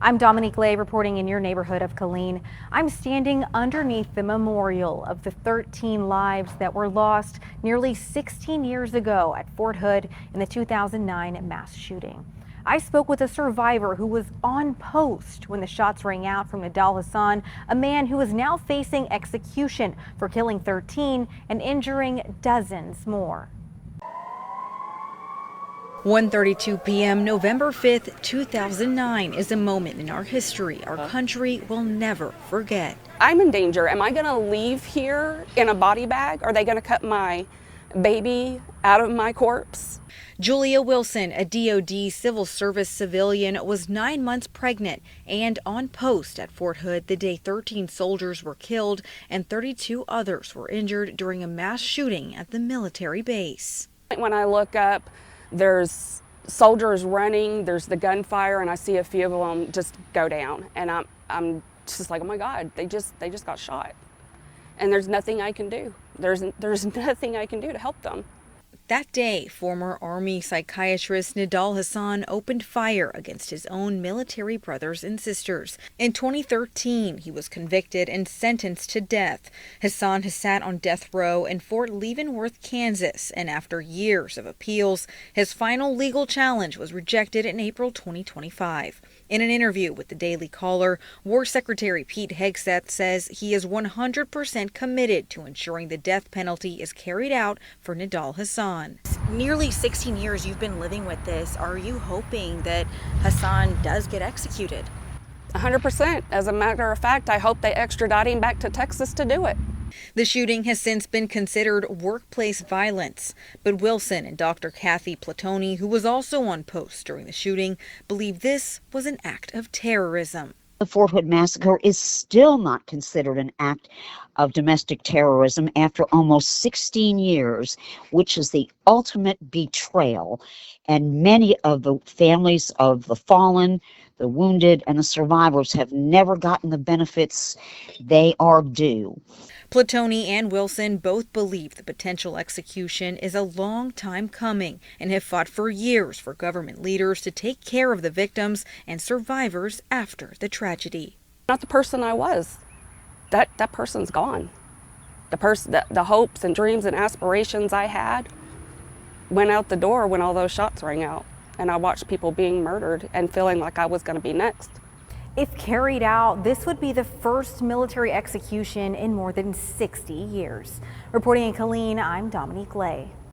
I'm Dominique Lay reporting in your neighborhood of Killeen. I'm standing underneath the memorial of the 13 lives that were lost nearly 16 years ago at Fort Hood in the 2009 mass shooting. I spoke with a survivor who was on post when the shots rang out from Nidal Hasan, a man who is now facing execution for killing 13 and injuring dozens more. 1:32 p.m. November 5th, 2009 is a moment in our history our country will never forget. I'm in danger. Am I going to leave here in a body bag? Are they going to cut my baby out of my corpse? Julia Wilson, a DoD civil service civilian, was 9 months pregnant and on post at Fort Hood the day 13 soldiers were killed and 32 others were injured during a mass shooting at the military base. When I look up, there's soldiers running, there's the gunfire, and I see a few of them just go down. And I'm just like, oh my God, they just got shot. And there's nothing I can do. There's nothing I can do to help them. That day, former Army psychiatrist Nidal Hasan opened fire against his own military brothers and sisters. In 2013, he was convicted and sentenced to death. Hasan has sat on death row in Fort Leavenworth, Kansas, and after years of appeals, his final legal challenge was rejected in April 2025. In an interview with the Daily Caller, War Secretary Pete Hegseth says he is 100% committed to ensuring the death penalty is carried out for Nidal Hasan. Nearly 16 years you've been living with this. Are you hoping that Hasan does get executed? 100%. As a matter of fact, I hope they extradite him back to Texas to do it. The shooting has since been considered workplace violence, but Wilson and Dr. Kathy Platoni, who was also on post during the shooting, believe this was an act of terrorism. The Fort Hood massacre is still not considered an act of domestic terrorism after almost 16 years, which is the ultimate betrayal. And many of the families of the fallen, the wounded, and the survivors have never gotten the benefits they are due. Platoni and Wilson both believe the potential execution is a long time coming and have fought for years for government leaders to take care of the victims and survivors after the tragedy. Not the person I was. That person's gone. The hopes and dreams and aspirations I had went out the door when all those shots rang out, and I watched people being murdered and feeling like I was going to be next. If carried out, this would be the first military execution in more than 60 years. Reporting in Killeen, I'm Dominique Lay.